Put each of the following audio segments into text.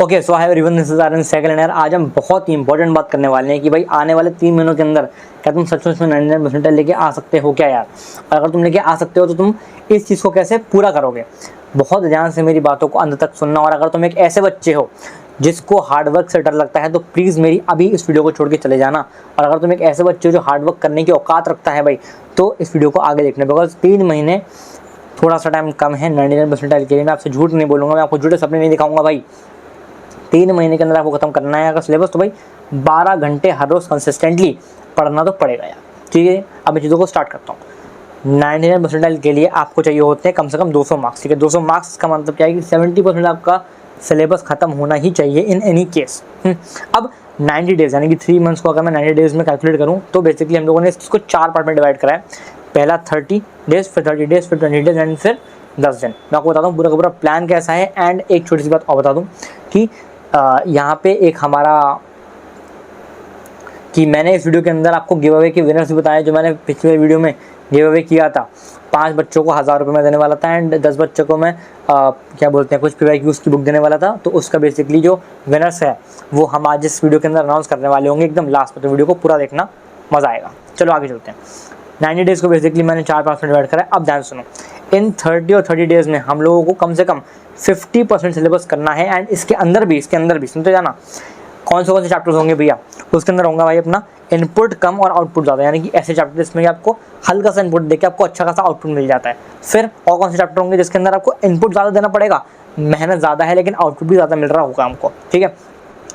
Okay so hi everyone, this is Aryan second year. आज हम बहुत ही इंपॉर्टेंट बात करने वाले हैं कि भाई आने वाले 3 महीनों के अंदर क्या तुम सच में 99% लेके आ सकते हो क्या यार। और अगर तुम लेके आ सकते हो तो तुम इस चीज़ को कैसे पूरा करोगे। बहुत ध्यान से मेरी बातों को अंत तक सुनना। और अगर तुम एक ऐसे बच्चे हो जिसको हार्डवर्क से डर लगता है तो प्लीज़ मेरी अभी इस वीडियो को छोड़ के चले जाना। और अगर तुम एक ऐसे बच्चे हो जो हार्डवर्क करने की औकात रखता है भाई, तो इस वीडियो को आगे देखना, बिकॉज 3 महीने थोड़ा सा टाइम कम है 99% के लिए। मैं आपसे झूठ नहीं बोलूँगा, मैं आपको झूठे सपने नहीं दिखाऊंगा भाई। 3 महीने के अंदर आपको खत्म करना है अगर सिलेबस, तो भाई 12 घंटे हर रोज़ कंसिस्टेंटली पढ़ना तो पड़ेगा यार। ठीक है, अब मैं चीज़ों को स्टार्ट करता हूँ। 99% के लिए आपको चाहिए होते हैं कम से कम 200 मार्क्स। ठीक है, 200 मार्क्स का मतलब क्या है कि 70% आपका सिलेबस खत्म होना ही चाहिए इन एनी केस। अब 90 डेज़ यानी कि 3 मंथ्स को अगर मैं 90 डेज़ में कैलकुलेट करूँ तो बेसिकली हम लोगों ने इसको 4 पार्ट में डिवाइड करा है। पहला 30 डेज़, फिर 30 डेज़, फिर 20 डेज़ एंड फिर 10 दिन। मैं आपको बताता हूँ पूरा का पूरा प्लान कैसा है। एंड एक छोटी सी बात और बता दूँ कि यहाँ पे एक हमारा कि मैंने इस वीडियो के अंदर आपको गिव अवे के विनर्स भी बताया, जो मैंने पिछले वीडियो में गिव अवे किया था। 5 बच्चों को 1000 रुपये में देने वाला था एंड 10 बच्चों को मैं क्या बोलते हैं कुछ PYQs की बुक देने वाला था। तो उसका बेसिकली जो विनर्स है वो हम आज इस वीडियो के अंदर अनाउंस करने वाले होंगे एकदम लास्ट में। तो वीडियो को पूरा देखना, मज़ा आएगा। चलो आगे चलते हैं। 90 डेज़ को बेसिकली मैंने 4 पार्ट में डिवाइड करा है। अब ध्यान सुनो, इन 30 और 30 डेज़ में हम लोगों को कम से कम 50% सिलेबस करना है। एंड इसके अंदर भी सुनते जाना कौन से चैप्टर्स होंगे भैया। उसके अंदर होगा भाई अपना इनपुट कम और आउटपुट ज़्यादा, यानी कि ऐसे चैप्टर जिसमें आपको हल्का सा इनपुट देके आपको अच्छा खासा आउटपुट मिल जाता है। फिर और कौन से चैप्टर होंगे जिसके अंदर आपको इनपुट ज़्यादा देना पड़ेगा, मेहनत ज़्यादा है लेकिन आउटपुट भी ज़्यादा मिल रहा होगा हमको। ठीक है,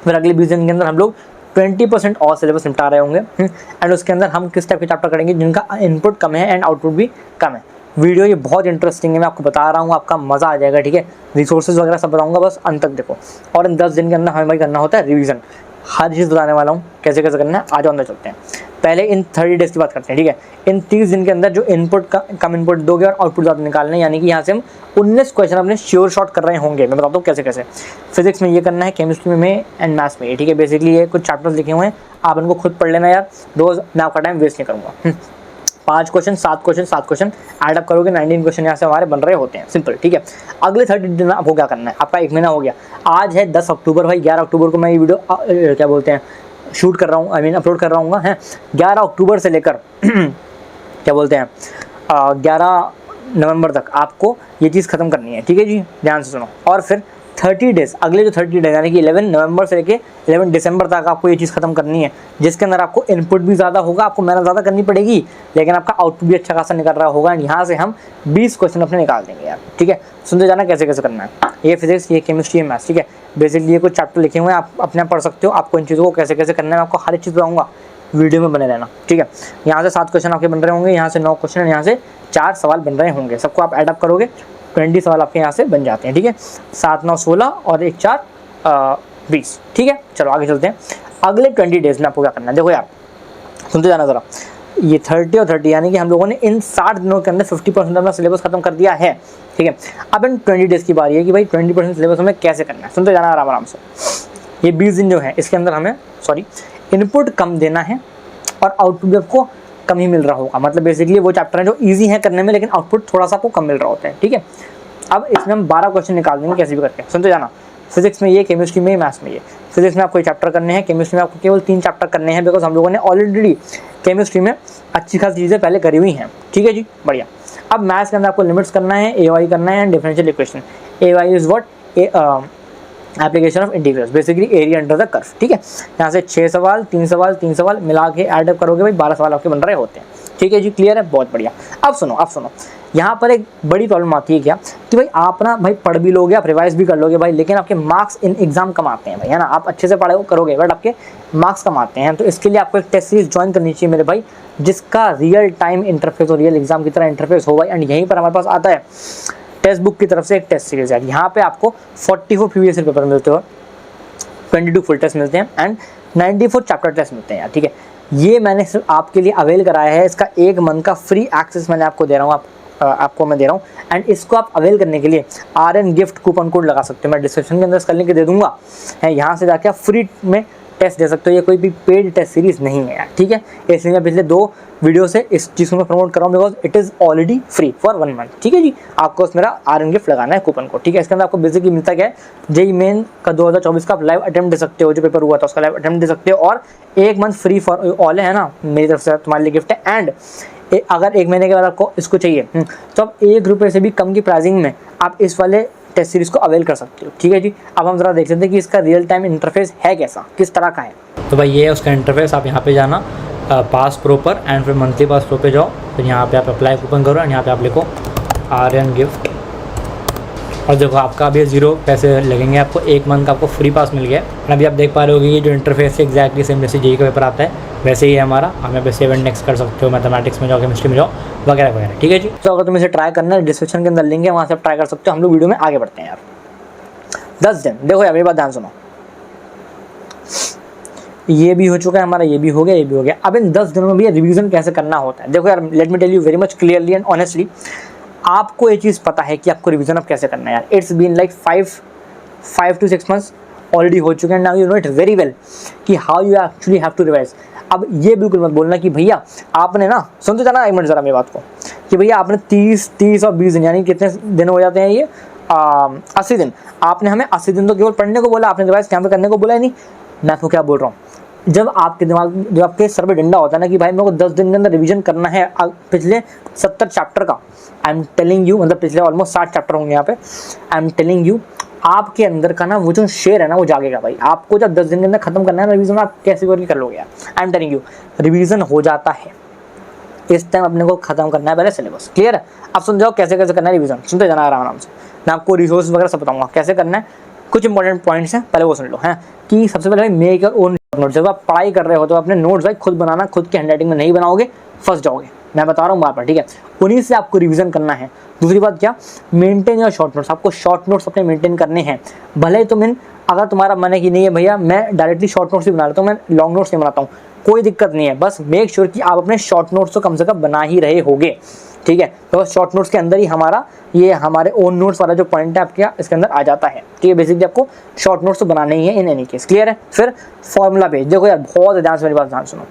फिर अगले 20 दिन के अंदर हम लोग 20% और सिलेबस निपटा रहे होंगे। एंड उसके अंदर हम किस टाइप के चैप्टर करेंगे जिनका इनपुट कम है एंड आउटपुट भी कम है। वीडियो ये बहुत इंटरेस्टिंग है, मैं आपको बता रहा हूँ, आपका मज़ा आ जाएगा। ठीक है, रिसोर्सेज वगैरह सब बताऊँगा, बस अंत तक देखो। और इन 10 दिन के अंदर हमें भाई करना होता है रिवीजन। हर चीज़ बताने वाला हूँ कैसे कैसे करना है। आज अंदर चलते हैं। पहले इन 30 डेज़ की बात करते हैं। ठीक है, इन 30 दिन के अंदर जो इनपुट कम इनपुट दोगे और आउटपुट ज़्यादा निकालना है, यानी कि यहाँ से हम 19 क्वेश्चन अपने श्योर शॉट कर रहे होंगे। मैं बताता हूँ कैसे कैसे। फिजिक्स में ये करना है, केमिस्ट्री में एंड मैथ्स में। ठीक है, बेसिकली ये कुछ चैप्टर्स लिखे हुए हैं, आप इनको खुद पढ़ लेना यार। रोज़ मैं आपका टाइम वेस्ट नहीं करूँगा। 5 क्वेश्चन 7 क्वेश्चन ऐड अप करोगे 19 क्वेश्चन यहाँ से हमारे बन रहे होते हैं। सिंपल। ठीक है, अगले 30 दिन आपको क्या करना है। आपका 1 महीना हो गया, आज है 10 अक्टूबर भाई। 11 अक्टूबर को मैं ये वीडियो क्या बोलते हैं शूट कर रहा हूँ, अपलोड कर रहा हूँ। हैं 11 अक्टूबर से लेकर क्या बोलते हैं 11 नवंबर तक आपको ये चीज़ ख़त्म करनी है। ठीक है जी, ध्यान से सुनो। और फिर 30 डेज़, अगले जो 30 डेज़ यानी कि 11 नवंबर से लेके 11 दिसंबर तक आपको ये चीज़ खत्म करनी है, जिसके अंदर आपको इनपुट भी ज़्यादा होगा, आपको मेहनत ज़्यादा करनी पड़ेगी, लेकिन आपका आउटपुट भी अच्छा खासा निकल रहा होगा। एंड यहाँ से हम 20 क्वेश्चन अपने निकाल देंगे यार। ठीक है, सुनते जाना कैसे कैसे करना है। ये फिजिक्स, ये केमिस्ट्री, ये मैथ्स। ठीक है, बेसिकली ये कुछ चैप्टर लिखे हुए हैं, आप अपने आप पढ़ सकते हो। आपको इन चीज़ों को कैसे कैसे करना है मैं आपको हर एक चीज़ बताऊँगा, वीडियो में बने रहना। ठीक है, यहाँ से 7 क्वेश्चन आपके बन रहे होंगे, यहाँ से 9 क्वेश्चन, यहाँ से 4 सवाल बन रहे होंगे। सबको आप एडअप करोगे 20 सवाल आपके यहाँ से बन जाते हैं। ठीक है, 7 9 16 और 1 4 20। ठीक है, चलो आगे चलते हैं। अगले 20 डेज़ में आपको क्या करना है, देखो यार सुनते जाना ज़रा। ये 30 और 30 यानी कि हम लोगों ने इन 60 दिनों के अंदर 50% अपना सिलेबस खत्म कर दिया है। ठीक है, अब इन 20 डेज़ की बारी है कि भाई 20% सिलेबस हमें कैसे करना है। सुनते जाना आराम आराम से। ये 20 दिन जो है इसके अंदर हमें इनपुट कम देना है और आउटपुट भी आपको कम ही मिल रहा होगा। मतलब बेसिकली वो चैप्टर हैं जो इजी हैं करने में, लेकिन आउटपुट थोड़ा सा आपको कम मिल रहा होता है। ठीक है, अब इसमें हम 12 क्वेश्चन निकाल देंगे कैसे भी करके। सुनते जाना। फिजिक्स में ये, केमिस्ट्री में ये, मैथ्स में ये। फिजिक्स में आपको ये चैप्टर करने हैं, केमिस्ट्री में आपको केवल 3 चैप्टर करने हैं, बिकॉज हम लोगों ने ऑलरेडी केमिस्ट्री में अच्छी खासी चीज़ें पहले करी हुई हैं। ठीक है जी, बढ़िया। अब मैथ्स के अंदर आपको लिमिट्स करना है, AY करना है, differential equation. AY is what, application of integrals, basically area under the curve. ठीक है, यहाँ से 6 सवाल 3 सवाल 3 सवाल मिला के ऐड अप करोगे भाई 12 सवाल आपके बन रहे होते हैं। ठीक है जी, क्लियर है, बहुत बढ़िया। अब सुनो, यहाँ पर एक बड़ी प्रॉब्लम आती है क्या कि भाई आप ना भाई पढ़ भी लोगे, आप रिवाइज भी कर लोगे भाई, लेकिन आपके मार्क्स इन एग्जाम कम आते हैं भाई, है ना। आप अच्छे से पढ़ाई करोगे बट आपके मार्क्स कम आते हैं। तो इसके लिए आपको एक टेस्ट सीरीज ज्वाइन करनी चाहिए मेरे भाई, जिसका रियल टाइम इंटरफेस और रियल एग्जाम की तरह इंटरफेस हो भाई। एंड यहीं पर हमारे पास आता है टेक्स्ट बुक की तरफ से एक टेस्ट सीरीज है। यहाँ पे आपको 44 प्रीवियस पेपर मिलते हो, 22 फुल टेस्ट मिलते हैं एंड 94 चैप्टर टेस्ट मिलते हैं यार। ठीक है, ये मैंने सिर्फ आपके लिए अवेल कराया है। इसका 1 मंथ का फ्री एक्सेस मैंने आपको दे रहा हूँ, आपको मैं दे रहा हूँ। एंड इसको आप अवेल करने के लिए RN गिफ्ट कूपन कोड लगा सकते हो, मैं डिस्क्रिप्शन के अंदर इसका लिंक दे दूँगा। यहाँ से जाके आप फ्री में टेस्ट दे सकते हो, ये कोई भी पेड टेस्ट सीरीज नहीं है यार, ठीक है। इसलिए मैं पिछले 2 वीडियो से इस चीज़ को मैं प्रमोट कर रहा हूँ, because it is already free for 1 month, ठीक है जी। आपको उस मेरा RN गिफ्ट लगाना है कूपन को, ठीक है। इसके अंदर आपको बेसिकली मिलता क्या है, जेईई मेन का 2024 का आप लाइव अटेम्प्ट दे सकते हो, जो पेपर हुआ था उसका लाइव अटेम्प्ट दे सकते हो, और 1 मंथ फ्री फॉर ऑल है ना, मेरी तरफ से तुम्हारे लिए गिफ्ट है। एंड अगर 1 महीने के बाद आपको इसको चाहिए तो आप 1 रुपये से भी कम की प्राइसिंग में आप इस वाले टेस्ट सीरीज को अवेल कर सकते हो, ठीक है जी। अब हम जरा देख लेते हैं कि इसका रियल टाइम इंटरफेस है कैसा, किस तरह का है। तो भाई ये है उसका इंटरफेस। आप यहाँ पे जाना पास प्रो पर, एंड फिर मंथली पास प्रो पे जाओ, फिर यहाँ पे आप अप्लाई कूपन करो, एंड यहाँ पे आप लिखो RN गिफ्ट, और देखो आपका अभी 0 पैसे लगेंगे, आपको 1 मंथ का आपको फ्री पास मिल गया। और अभी आप देख पा रहे हो कि ये जो इंटरफेस है एक्जैक्टली सेम जैसे जेईई का पेपर आता है वैसे ही है हमारा। आप यहाँ पे सेव एंड नेक्स्ट कर सकते हो, मैथमेटिक्स में जाओ, केमिस्ट्री में जाओ, वगैरह वगैरह, ठीक है जी। तो अगर तुम्हें इसे ट्राई करना है, डिस्क्रिप्शन के अंदर लिंक है, वहाँ से आप ट्राई कर सकते हो। हम लोग वीडियो में आगे बढ़ते हैं यार। 10 दिन, देखो यार मेरी बात ध्यान सुनो, ये भी हो चुका है हमारा, ये भी हो गया, ये भी हो गया। अब इन 10 दिनों में भी रिवीजन कैसे करना होता है, देखो यार let me tell you very much clearly and honestly, आपको ये चीज़ पता है कि आपको रिवीजन अब कैसे करना है यार। It's been like 5 to 6 months already हो चुके हैं। Now you know it very well कि how you actually have to revise. अब ये बिल्कुल मत बोलना कि भैया आपने ना, सुनते जाना एक मिनट ज़रा मेरी बात को, कि भैया आपने 30 और 20 दिन, यानी कितने दिन हो जाते हैं ये 80 दिन, आपने हमें 80 दिन तो केवल पढ़ने को बोला, आपने रिवाइज क्या पे करने को बोला ही नहीं। मैं आपको क्या बोल रहा हूँ, जब आपके दिमाग, जब आपके सर पे डंडा होता है ना कि भाई मेरे को 10 दिन के अंदर रिवीजन करना है पिछले 70 चैप्टर का, आई एम टेलिंग यू, मतलब पिछले ऑलमोस्ट 60 चैप्टर होंगे यहाँ पे, आई एम टेलिंग यू, आपके अंदर का ना वो जो शेर है ना वो जागेगा भाई। आपको जब 10 दिन के अंदर खत्म करना है रिवीजन, आप कैसे करके कर लोगे यार। I am telling you, revision हो जाता है, इस टाइम अपने को खत्म करना है पहले सिलेबस, क्लियर है। अब सुन जाओ कैसे कैसे करना है रिवीजन, सुनते जाना आराम से। मैं आपको रिसोर्स वगैरह सब बताऊंगा कैसे करना है। कुछ इंपॉर्टेंट पॉइंट्स हैं, पहले वो सुन लो, हैं कि सबसे पहले भाई मेक योर ओन नोट्स। जब आप पढ़ाई कर रहे हो तो अपने नोट्स भाई खुद बनाना, खुद के हैंडराइटिंग में नहीं बनाओगे फंस जाओगे, मैं बता रहा हूँ बार बार, ठीक है। उन्हीं से आपको रिवीजन करना है। दूसरी बात क्या, मेंटेन योर शॉर्ट नोट्स, आपको शॉर्ट नोट्स अपने मेंटेन करने हैं। भले तुम अगर तुम्हारा मन है कि नहीं है भैया मैं डायरेक्टली शॉर्ट नोट्स ही बना लेता हूँ, मैं लॉन्ग नोट्स नहीं बनाता हूँ, कोई दिक्कत नहीं है, बस मेक श्योर कि आप अपने शॉर्ट नोट्स तो कम से कम बना ही रहे होगे, ठीक है। तो शॉर्ट नोट्स के अंदर ही हमारा ये हमारे ओन नोट्स वाला जो पॉइंट है आपके इसके अंदर आ जाता है, ठीक है। बेसिकली आपको शॉर्ट नोट्स तो बनाने ही है इन एनी केस, क्लियर है। फिर फॉर्मूला पेज, देखो यार बहुत ध्यान से मेरी बात ध्यान सुनो,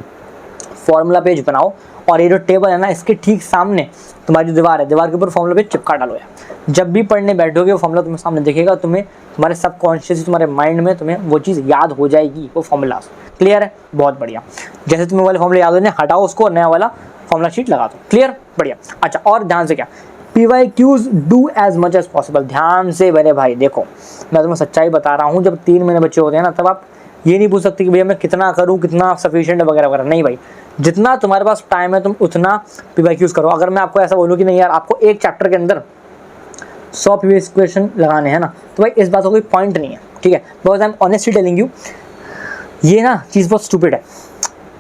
फॉर्मूला पेज बनाओ, और ये जो टेबल है ना इसके ठीक सामने तुम्हारी जो दीवार है, दीवार के ऊपर फॉर्मूला पेज चिपका डालो यार। जब भी पढ़ने बैठोगे वो फॉर्मूला तुम्हें सामने दिखेगा, तुम्हें तुम्हारे सबकॉन्शियस, तुम्हारे माइंड में तुम्हें वो चीज़ याद हो जाएगी, वो फॉर्मूला, क्लियर है। बहुत बढ़िया, जैसे तुम्हें वाले फॉर्मूला याद होने, हटाओ उसको, नया वाला फॉर्मूला शीट लगा दो, क्लियर, बढ़िया। अच्छा, और ध्यान से क्या, PYQs do as much as possible, ध्यान से मेरे भाई। देखो मैं तुम्हें सच्चाई बता रहा हूँ, जब 3 महीने बच्चे होते हैं ना तब आप ये नहीं पूछ सकते कि भैया मैं कितना करूँ, कितना सफिशिएंट है वगैरह वगैरह, नहीं भाई, जितना तुम्हारे पास टाइम है तुम उतना PYQs करो। अगर मैं आपको ऐसा बोलूँ कि नहीं यार आपको एक चैप्टर के अंदर 100 PYQ क्वेश्चन लगाने हैं ना, तो भाई इस बात का कोई पॉइंट नहीं है, ठीक है। Because I am honestly telling you, ये ना चीज़ बहुत स्टूपिड है।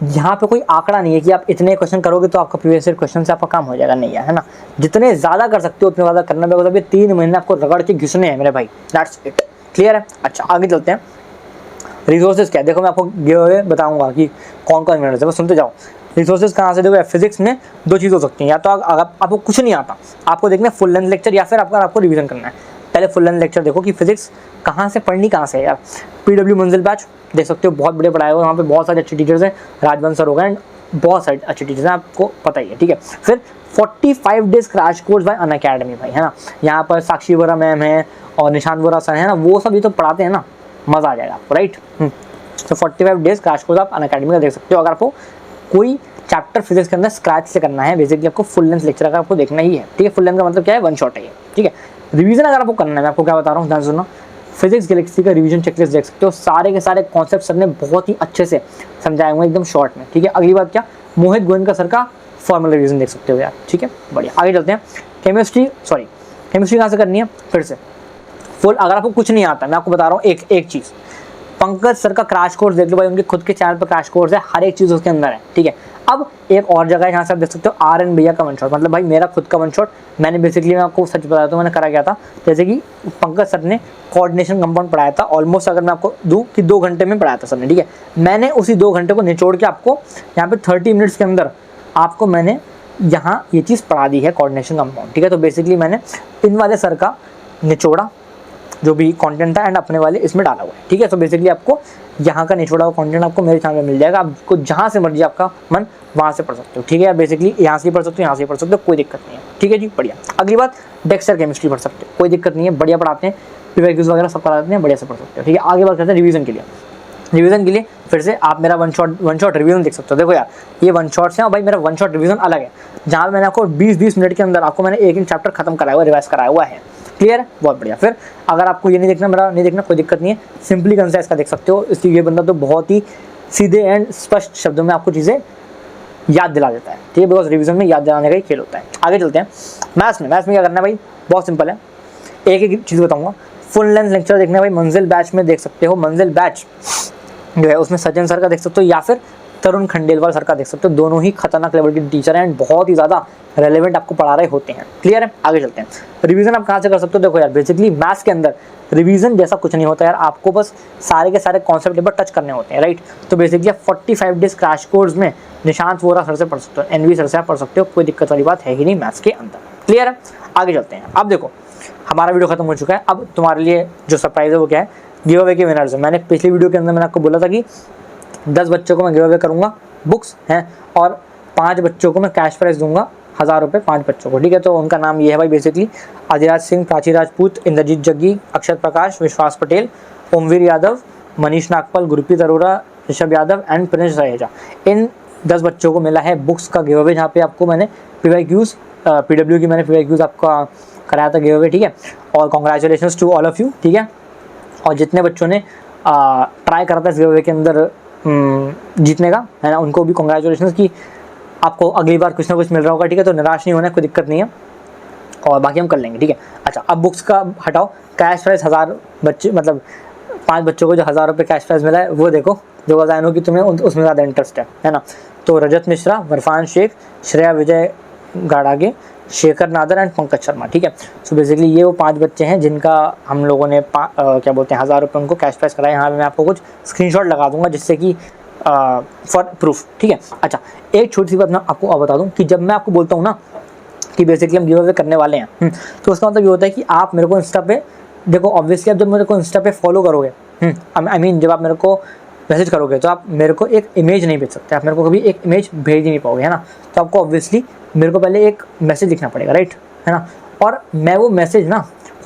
यहाँ पे कोई आंकड़ा नहीं है कि आप इतने क्वेश्चन करोगे तो आपका प्रीवियस ईयर क्वेश्चन से आपका काम हो जाएगा, नहीं है ना। जितने ज़्यादा कर सकते हो उतने ज़्यादा करना पड़ेगा, अभी 3 महीने आपको रगड़ के घिसने हैं मेरे भाई, दैट्स इट, क्लियर है। अच्छा आगे चलते हैं, रिसोर्सेज क्या है, देखो मैं आपको गिव अवे बताऊंगा कि कौन कौन मिनट है, सुनते जाओ। रिसोर्सेज कहाँ से, देखो फिजिक्स में 2 चीज़ हो सकती हैं, या तो अगर आपको कुछ नहीं आता, आपको देखना फुल लेंथ लेक्चर, या फिर आपको रिवीजन करना है। पहले फुल लेंथ लेक्चर देखो कि फिजिक्स कहाँ से पढ़नी, कहाँ से यार। PW मंजिल बैच देख सकते हो, बहुत बड़े पढ़ाए हुए, वहाँ पे बहुत सारे अच्छे टीचर्स हैं, राजवंश सर हो गए एंड बहुत सारे अच्छे टीचर्स हैं, आपको पता ही है, ठीक है। फिर 45 days crash course buy Unacademy भाई, है ना। यहाँ पर साक्षी वोरा मैम है और निशांत वोरा सर है ना, वो सब ये तो पढ़ाते हैं ना, मज़ा आ जाएगा आपको, राइट। तो 45 डेज क्रैश कोर्स आप अनअकैडमी का देख सकते हो। अगर आपको कोई चैप्टर फिजिक्स के अंदर स्क्रैच से करना है, बेसिकली आपको फुल लेंथ लेक्चर का आपको देखना ही है, ठीक है। फुल लेंथ का मतलब क्या है, 1 शॉट है ये, ठीक है। रिवीजन अगर आपको करना है, मैं आपको क्या बता रहा हूँ, ध्यान सुनना। फिजिक्स गैलेक्सी का रिवीजन चेकलिस्ट देख सकते हो, सारे के सारे कॉन्सेप्ट सर ने बहुत ही अच्छे से समझाए हुए एकदम शॉर्ट में, ठीक है। अगली बात क्या, मोहित गोयनका सर का फॉर्मूला रिवीजन देख सकते हो यार, ठीक है, बढ़िया। आगे चलते हैं, केमिस्ट्री कहाँ से करनी है, फिर से फुल। अगर आपको कुछ नहीं आता, मैं आपको बता रहा हूँ एक चीज़, पंकज सर का क्रैश कोर्स देख लो भाई, उनके खुद के चैनल पर क्रैश कोर्स है, हर एक चीज़ उसके अंदर है, ठीक है। अब एक और जगह है जहाँ से आप देख सकते हो, RN भैया का 1 शॉट, मतलब भाई मेरा खुद का 1 शॉट। मैंने बेसिकली, मैं आपको सच बताया तो मैंने करा क्या था, जैसे कि पंकज सर ने कोऑर्डिनेशन कंपाउंड पढ़ाया था, ऑलमोस्ट अगर मैं आपको दूँ कि 2 घंटे में पढ़ाया था सर ने, ठीक है। मैंने उसी 2 घंटे को निचोड़ के आपको यहाँ पे 30 मिनट्स के अंदर आपको मैंने यहाँ ये चीज़ पढ़ा दी है, कोऑर्डिनेशन कंपाउंड, ठीक है। तो बेसिकली मैंने इन वाले सर का निचोड़ा जो भी कंटेंट था एंड अपने वाले इसमें डाला हुआ है, ठीक है। तो बेसिकली आपको यहाँ का निचोड़ा हुआ कंटेंट आपको मेरे चैनल में मिल जाएगा, आपको जहाँ से मर्जी आपका मन वहाँ से पढ़ सकते हो, ठीक है। बेसिकली यहाँ से पढ़ सकते हो, यहाँ से पढ़ सकते हो, कोई दिक्कत नहीं है, ठीक है जी, बढ़िया। अगली बात, डेक्स्टर केमिस्ट्री पढ़ सकते हो, कोई दिक्कत नहीं है, बढ़िया पढ़ाते हैं, पीवाईक्यूज वगैरह सब कराते हैं, बढ़िया से पढ़ सकते हो, ठीक है। आगे बात करते हैं रिवीजन के लिए। रिवीजन के लिए फिर से आप मेरा वन शॉट रिवीजन देख सकते हो। देखो यार, ये वन शॉट्स हैं और भाई मेरा वन शॉट रिवीजन अलग है, जहाँ पे मैंने आपको 20-20 मिनट के अंदर आपको मैंने एक चैप्टर खत्म कराया हुआ, रिवाइज कराया हुआ है, क्लियर है, बहुत बढ़िया। फिर अगर आपको ये नहीं देखना, मेरा नहीं देखना, कोई दिक्कत नहीं है, सिंपली कंसाइज का देख सकते हो। इसलिए ये बंदा तो बहुत ही सीधे एंड स्पष्ट शब्दों में आपको चीज़ें याद दिला देता है, ठीक है, बिकॉज रिवीजन में याद दिलाने का ही खेल होता है। आगे चलते हैं मैथ्स में क्या करना है भाई, बहुत सिंपल है, एक चीज़ बताऊँगा। फुल लेंथ लेक्चर देखना है भाई, मंजिल बैच में देख सकते हो, मंजिल बैच जो है उसमें सचिन सर का देख सकते हो या फिर तरुण खंडेलवाल सर का देख सकते हो, दोनों ही खतरनाक लेवल के टीचर हैं एंड बहुत ही ज़्यादा रेलेवेंट आपको पढ़ा रहे होते हैं, क्लियर है। आगे चलते हैं, रिवीजन आप कहाँ से कर सकते हो। देखो यार, बेसिकली मैथ्स के अंदर रिवीजन जैसा कुछ नहीं होता यार, आपको बस सारे के सारे कॉन्सेप्ट पर टच करने होते हैं, राइट। तो बेसिकली आप 45 डेज क्रैश कोर्स में निशांत वोरा सर से पढ़ सकते हो, एनवी सर से आप पढ़ सकते हो, कोई दिक्कत वाली बात है ही नहीं मैथ्स के अंदर, क्लियर है। आगे चलते हैं, अब देखो हमारा वीडियो खत्म हो चुका है, अब तुम्हारे लिए जो सरप्राइज है वो क्या है, गिव अवे के विनर्स है। मैंने पिछली वीडियो के अंदर मैंने आपको बोला था कि 10 बच्चों को मैं गिव अवे करूँगा बुक्स हैं और 5 बच्चों को मैं कैश प्राइज दूंगा 1000 रुपये 5 बच्चों को, ठीक है। तो उनका नाम ये है भाई, बेसिकली आदिराज सिंह, प्राची राजपूत, इंद्रजीत जग्गी, अक्षत प्रकाश, विश्वास पटेल, ओमवीर यादव, मनीष नागपाल, गुरप्रीत अरोड़ा, ऋषभ यादव एंड प्रिंस रहेजा। इन 10 बच्चों को मिला है बुक्स का गिव अवे, जहाँ पे आपको मैंने पीवाईक्यूज PW की मैंने पीवाईक्यूज आपका कराया था गिव अवे, ठीक है। और congratulations to all of you, ठीक है। और जितने बच्चों ने ट्राई करा था इस गिव अवे के अंदर जीतने का, है ना, उनको भी कॉन्ग्रेचुलेशंस कि आपको अगली बार कुछ ना कुछ मिल रहा होगा, ठीक है। तो निराश नहीं होना, कोई दिक्कत नहीं है, और बाकी हम कर लेंगे, ठीक है। अच्छा, अब बुक्स का हटाओ, कैश प्राइज 1000 बच्चे, मतलब 5 बच्चों को जो 1000 रुपये कैश प्राइज मिला है वो देखो, जो बताया कि तुम्हें उसमें ज़्यादा इंटरेस्ट है ना। तो रजत मिश्रा, वरफान शेख, श्रेया विजय गाड़ागे, शेखर नादर एंड पंकज शर्मा, ठीक है। सो बेसिकली ये वो 5 बच्चे हैं जिनका हम लोगों ने क्या बोलते हैं 1000 रुपये उनको कैश प्राइज कराया। यहाँ पे मैं आपको कुछ स्क्रीनशॉट लगा दूंगा जिससे कि फॉर प्रूफ, ठीक है। अच्छा, एक छोटी सी बात मैं आपको और बता दूं कि जब मैं आपको बोलता हूँ ना कि बेसिकली हम गिव अवे करने वाले हैं, तो उसका मतलब ये होता है कि आप मेरे को इंस्टा पे देखो, ऑब्वियसली आप जब मेरे को इंस्टा पे फॉलो करोगे, आई मीन जब आप मेरे को मैसेज करोगे तो आप मेरे को एक इमेज नहीं भेज सकते, आप मेरे को कभी एक इमेज भेज ही नहीं पाओगे, है ना। तो आपको ऑब्वियसली मेरे को पहले एक मैसेज लिखना पड़ेगा, राइट, है ना। और मैं वो मैसेज ना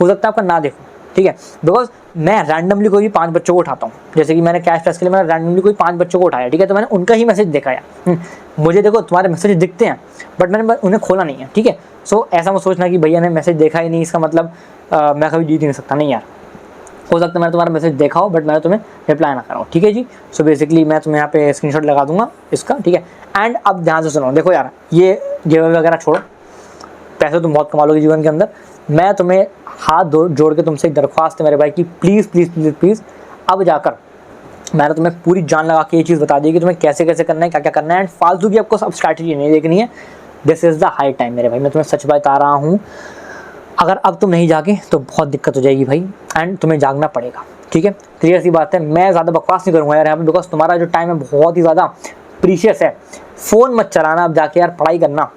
हो सकता है आपका ना देखूँ, ठीक है, बिकॉज मैं रैंडमली कोई भी 5 बच्चों को उठाता हूँ, जैसे कि मैंने कैश प्राइज के लिए मैंने रैंडमली कोई 5 बच्चों को उठाया, ठीक है। तो मैंने उनका ही मैसेज देखा है, मुझे देखो तुम्हारे मैसेज दिखते हैं बट मैंने उन्हें खोला नहीं है, ठीक है। सो ऐसा मत सोचना कि भैया ने मैसेज देखा ही नहीं, इसका मतलब मैं कभी जीत ही नहीं सकता, नहीं यार, हो सकता है मैंने तुम्हारा मैसेज देखा हो बट मैंने तुम्हें रिप्लाई ना कराऊँ, ठीक है जी। सो बेसिकली मैं तुम्हें यहाँ पे स्क्रीनशॉट लगा दूंगा इसका, ठीक है। एंड अब ध्यान से सुनो, देखो यार, ये गिव अवे वगैरह छोड़ो, पैसे तुम बहुत कमा लोगे जीवन के अंदर, मैं तुम्हें हाथ जोड़ के तुमसे एक दरख्वास्त है मेरे भाई कि प्लीज़ प्लीज़ प्लीज़ प्लीज़ अब जाकर मैंने तुम्हें पूरी जान लगा के ये चीज़ बता दी कि तुम्हें कैसे कैसे करना है, क्या क्या करना है, एंड फालतू की आपको सब स्ट्रैटेजी नहीं देखनी है। This is the high time मेरे भाई, मैं तुम्हें सच बता रहा हूँ, अगर अब तुम नहीं जागे तो बहुत दिक्कत हो जाएगी भाई, एंड तुम्हें जागना पड़ेगा, ठीक है। क्लियर सी बात है, मैं ज़्यादा बकवास नहीं करूँगा यार यहाँ पे, बिकॉज तुम्हारा जो टाइम है बहुत ही ज़्यादा प्रीशियस है। फ़ोन मत चलाना, अब जाके यार पढ़ाई करना,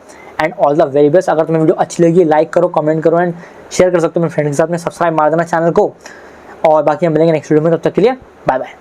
and all the very best. अगर तुम्हें वीडियो अच्छी लगी लाइक करो, कमेंट करो एंड शेयर कर सकते हो अपने फ्रेंड्स के साथ में, सब्सक्राइब मार देना चैनल को, और बाकी हम मिलेंगे नेक्स्ट वीडियो में, तब तक के लिए बाय बाय।